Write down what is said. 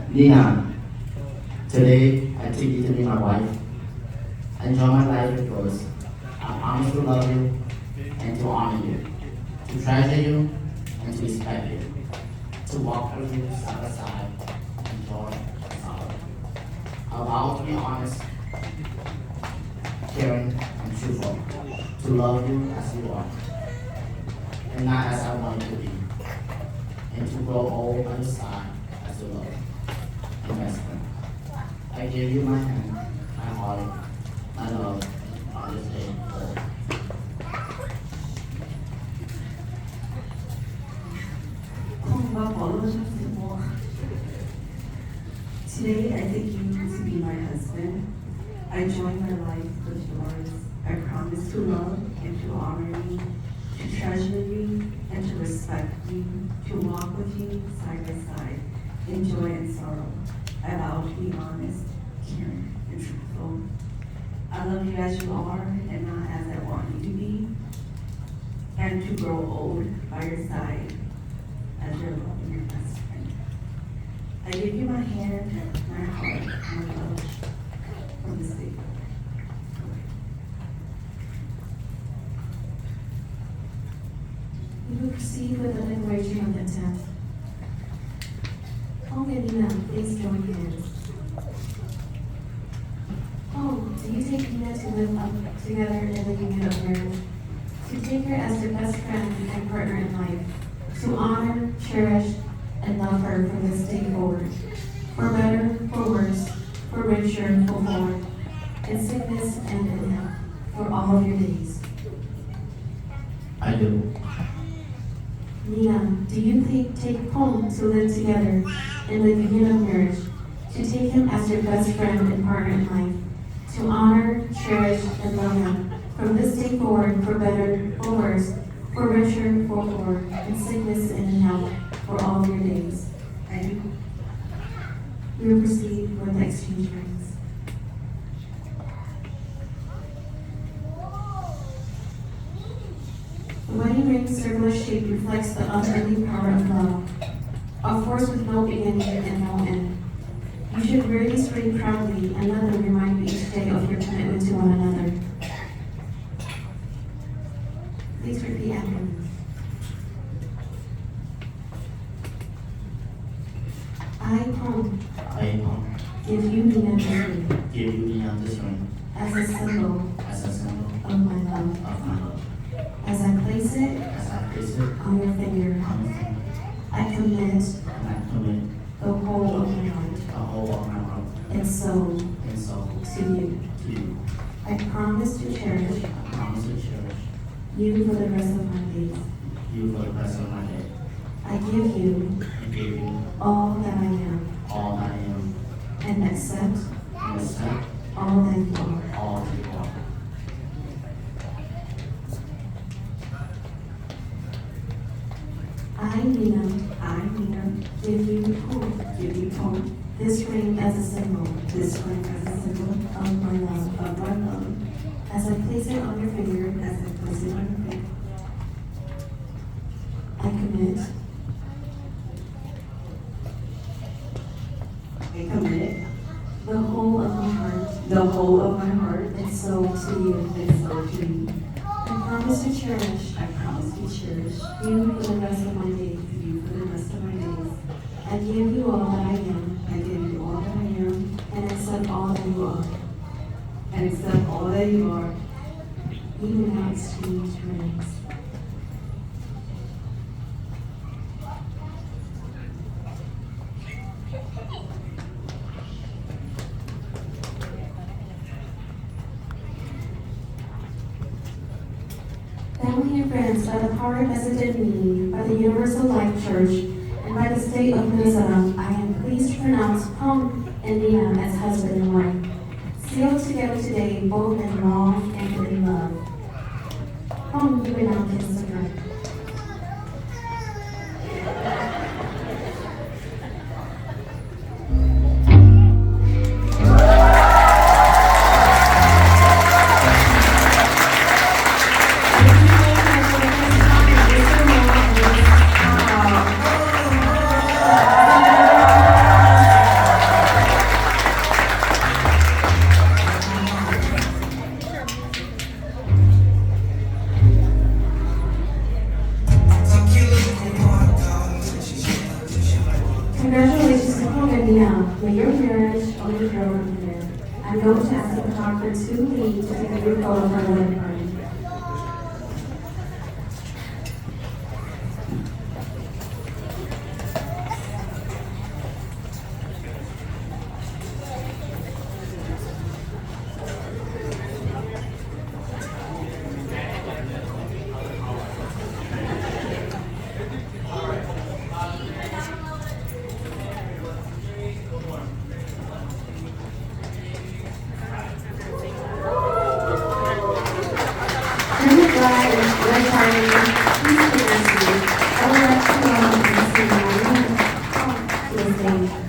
Nina, today I take you to be my wife. I enjoy my life because I promise to love you and to honor you, to treasure you and to respect you, to walk with you side by side, in joy and sorrow. I vow to be honest, caring, and truthful, to love you as you are, and not as I want you to be, and to grow old by your side as your love and best friend. I give you my hand, my heart, my love on this day. Today I take you to be my husband. I join my life with yours. I promise to love and to honor you, to treasure you and to respect you, to walk with you side by side, in joy and sorrow. I vow to be honest, caring, and truthful. I love you as you are and not as I want you to be, and to grow old by your side as your love and your best friend. I give you my hand, my heart, my love from this day. We will proceed with the declaration of intent. Home and Nina, please join hands. Home, do you take Nina to live up together in the union of marriage? To take her as your best friend and partner in life? To honor, cherish, and love her from this day forward? For better, for worse, for richer, for poor, in sickness and in health, for all of your days? I do. Nina, do you take Home to live together in the union of marriage, to take him as your best friend and partner in life, to honor, cherish, and love him from this day forward for better, for worse, for richer, for poor, in sickness and in health, for all of your days? I do. We will proceed with the exchange rings. The wedding ring's circular shape reflects the unending power of love, a force with no beginning and no end. You should wear these rings proudly and let them remind you each day of your commitment to one another. Please repeat after me. I, Home, give you Nina this ring Give you Nina this ring as a symbol as a symbol of my love. of my love. As I place it As I place it on your finger, on your finger, I commit and I commit the whole of my heart the whole of my heart and soul and soul to you. to you. I promise to cherish I promise to cherish you for the rest of my days. you for the rest of my day. I give you I give you all that I am all that I am and accept and accept all that you are. all that you are. I, Nina, Give you Home, this ring as a symbol this ring as a symbol of my love. of my love. As I place it on your finger, As I place it on your finger, I commit I commit the whole of my heart the whole of my heart and soul to you. and soul to you. I promise to cherish I promise to cherish you for the rest of my days. you for the rest of my days. I give you all that I am I give you all that I am and accept all that you are. and accept all that you are. We will now exchange rings. Family and friends, by the power vested in me, by the Universal Life Church, and by the state of Minnesota, I am pleased to pronounce Home and Nina as husband and wife, sealed together today, both in law and in love. Home, you may now kiss the bride. Congratulations to Kwv and niam. May your marriage only grow from here. I'm going to ask the photographer to lead to take a group photo for the wedding party. During the bride and wedding party, please take your seat. I would like to welcome Mr. Niam to the stage.